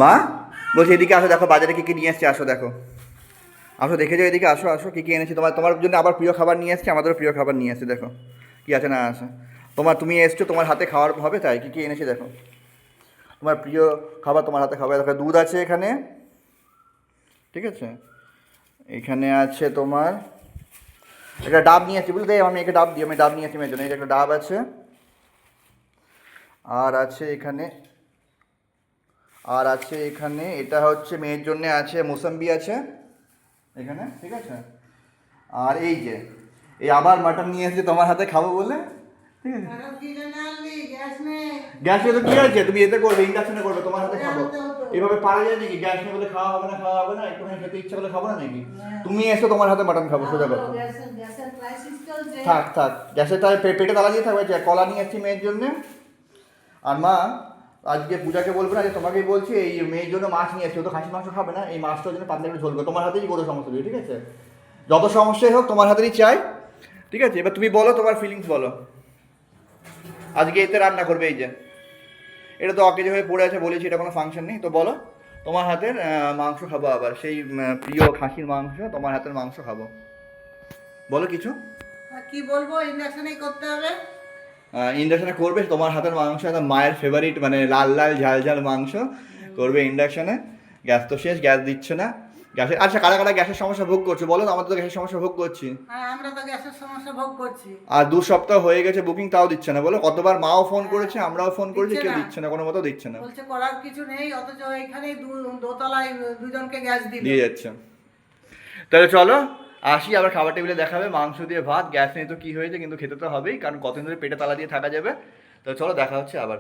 মা বলছি এদিকে আসো, দেখো বাজারে কী কী নিয়ে এসছি, আসো দেখো, আসো দেখে যাও এদিকে, আসো আসো কী কী এনেছি তোমার তোমার জন্য। আবার প্রিয় খাবার নিয়ে এসছি, আমাদেরও প্রিয় খাবার নিয়ে এসছি, দেখো কী আছে না আছে। তুমি এসছো, তোমার হাতে খাওয়ার হবে, তাই কী কী এনেছি দেখো। তোমার প্রিয় খাবার তোমার হাতে খাবার, দেখো দুধ আছে এখানে, ঠিক আছে। এখানে আছে তোমার একটা ডাব নিয়ে আসছি, বুঝলে আমি একটা ডাব দিই, আমি ডাব নিয়ে আসছি মেয়ের জন্য, এই যে একটা ডাব আছে। আর আছে এখানে, এটা হচ্ছে মেয়ের জন্যে আছে, মৌসম্বি আছে এখানে, ঠিক আছে। আর এই যে এই আবার মাটন নিয়ে এসেছি তোমার হাতে খাবো বলে, ঠিক আছে। গ্যাসে তো কি আছে, তুমি এতে করবে, ইন্ডাকশনে করবে, তোমার হাতে খাবো। এভাবে পারা যায় নাকি? গ্যাস নিয়ে বলে খাওয়া হবে না, একটুখানি খেতে ইচ্ছা করলে খাবো না নাকি? তুমি এসো, তোমার হাতে মাটন খাবো, সোজা কথা। থাক থাক, গ্যাসের তাই পেটে তালা দিয়ে থাকবে। কলা নিয়ে এসেছি মেয়ের জন্যে। আর মা আজকে পূজাকে বলবো না, যে তোমাকেই বলছি, এই মেয়ের জন্য মাছ নিয়ে এসেছি, ও তো খাসি মাংস খাবে না, এই মাছটার জন্য পাতলা একটু ঝোল করো, তোমার হাতেই করো সমস্ত কিছু, ঠিক আছে। যত সমস্যাই হোক তোমার হাতেরই চাই, ঠিক আছে। এবার তুমি বলো, তোমার ফিলিংস বলো। আজকে এতে রান্না করবে, এই যে এটা তো অকেজো হয়ে পড়ে আছে, বলেছি এটা কোনো ফাংশন নেই, তো বলো তোমার হাতের মাংস খাবো, আবার সেই প্রিয় খাসির মাংস, তোমার হাতের মাংস খাবো, বলো কিছু। কি বলবো, ইন্ডাকশনেই করতে হবে। ইন্ডাকশনে করবে, তোমার হাতের মাংস একদম মায়ের ফেভারিট, মানে লাল লাল ঝাল ঝাল মাংস করবে ইন্ডাকশনে। গ্যাস তো শেষ, গ্যাস দিচ্ছে না। গ্যাসের আচ্ছা, কারা কারা গ্যাসের সমস্যা ভোগ করছো বলো, আমাদের তো গ্যাসের সমস্যা ভোগ করছি। হ্যাঁ, আমরা তো গ্যাসের সমস্যা ভোগ করছি। আর 2 সপ্তাহ হয়ে গেছে বুকিং, তাও দিচ্ছে না, বলো কতবার মাও ফোন করেছে, আমরাও ফোন করেছি, দিচ্ছে কেউ না। দিচ্ছে না, কোনো মতো দিচ্ছে না। বলছে করার কিছু নেই, অথচ এখানেই দোতলায় দুজনকে গ্যাস দিল। দিয়ে যাচ্ছে। তাহলে চলো আসি, আবার খাবার টেবিলে দেখাবে, মাংস দিয়ে ভাত, গ্যাস নিয়ে তো কী হয়েছে, কিন্তু খেতে তো হবেই, কারণ কতদিন ধরে পেটে তালা দিয়ে থাকা যাবে। তো চলো দেখা হচ্ছে আবার।